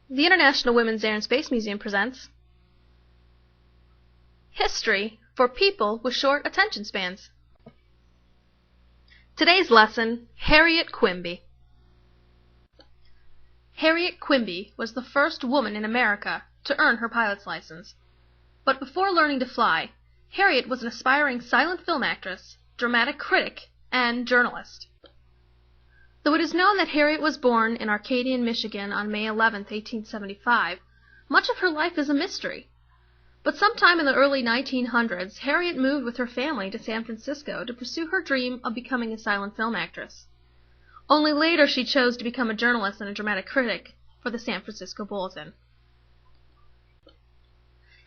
The International Women's Air and Space Museum presents History for People with Short Attention Spans. Today's lesson, Harriet Quimby. Harriet Quimby was the first woman in America to earn her pilot's license. But before learning to fly, Harriet was an aspiring silent film actress, dramatic critic, and journalist. Though it is known that Harriet was born in Arcadian, Michigan on May 11, 1875, much of her life is a mystery. But sometime in the early 1900s, Harriet moved with her family to San Francisco to pursue her dream of becoming a silent film actress. Only later she chose to become a journalist and a dramatic critic for the San Francisco Bulletin.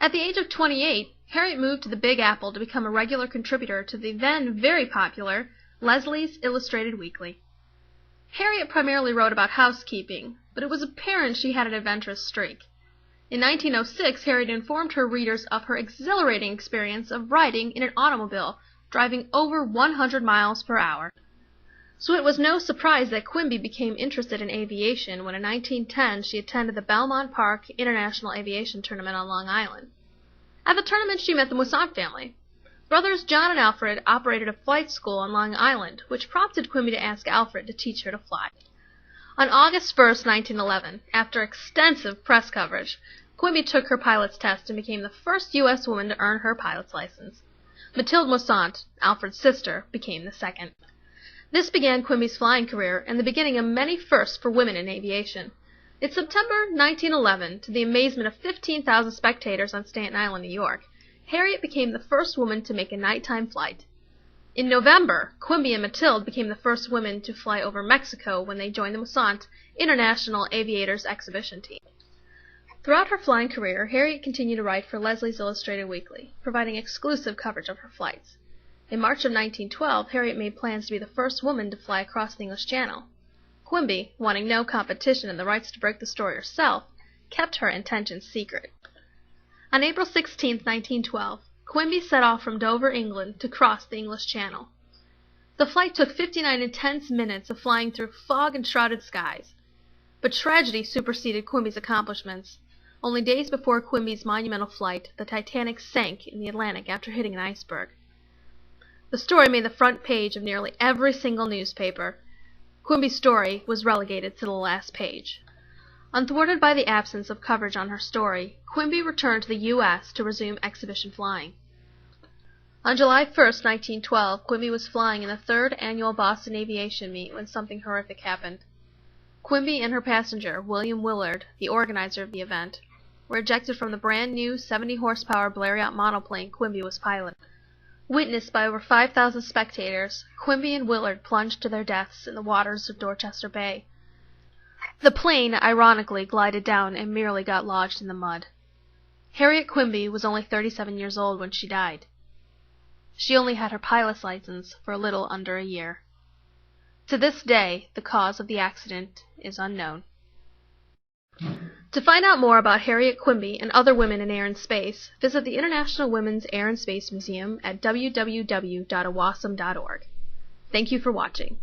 At the age of 28, Harriet moved to the Big Apple to become a regular contributor to the then very popular Leslie's Illustrated Weekly. Harriet primarily wrote about housekeeping, but it was apparent she had an adventurous streak. In 1906, Harriet informed her readers of her exhilarating experience of riding in an automobile, driving over 100 miles per hour. So it was no surprise that Quimby became interested in aviation when in 1910 she attended the Belmont Park International Aviation Tournament on Long Island. At the tournament she met the Moissant family. Brothers John and Alfred operated a flight school on Long Island, which prompted Quimby to ask Alfred to teach her to fly. On August 1, 1911, after extensive press coverage, Quimby took her pilot's test and became the first U.S. woman to earn her pilot's license. Mathilde Moissant, Alfred's sister, became the second. This began Quimby's flying career and the beginning of many firsts for women in aviation. In September 1911, to the amazement of 15,000 spectators on Staten Island, New York, Harriet became the first woman to make a nighttime flight. In November, Quimby and Mathilde became the first women to fly over Mexico when they joined the Moissant International Aviators Exhibition Team. Throughout her flying career, Harriet continued to write for Leslie's Illustrated Weekly, providing exclusive coverage of her flights. In March of 1912, Harriet made plans to be the first woman to fly across the English Channel. Quimby, wanting no competition and the rights to break the story herself, kept her intentions secret. On April 16, 1912, Quimby set off from Dover, England, to cross the English Channel. The flight took 59 intense minutes of flying through fog-enshrouded skies. But tragedy superseded Quimby's accomplishments. Only days before Quimby's monumental flight, the Titanic sank in the Atlantic after hitting an iceberg. The story made the front page of nearly every single newspaper. Quimby's story was relegated to the last page. Unthwarted by the absence of coverage on her story, Quimby returned to the U.S. to resume exhibition flying. On July 1, 1912, Quimby was flying in the 3rd annual Boston Aviation Meet when something horrific happened. Quimby and her passenger, William Willard, the organizer of the event, were ejected from the brand-new 70-horsepower Blériot monoplane Quimby was piloting. Witnessed by over 5,000 spectators, Quimby and Willard plunged to their deaths in the waters of Dorchester Bay. The plane, ironically, glided down and merely got lodged in the mud. Harriet Quimby was only 37 years old when she died. She only had her pilot's license for a little under a year. To this day, the cause of the accident is unknown. To find out more about Harriet Quimby and other women in air and space, visit the International Women's Air and Space Museum at www.awasm.org. Thank you for watching.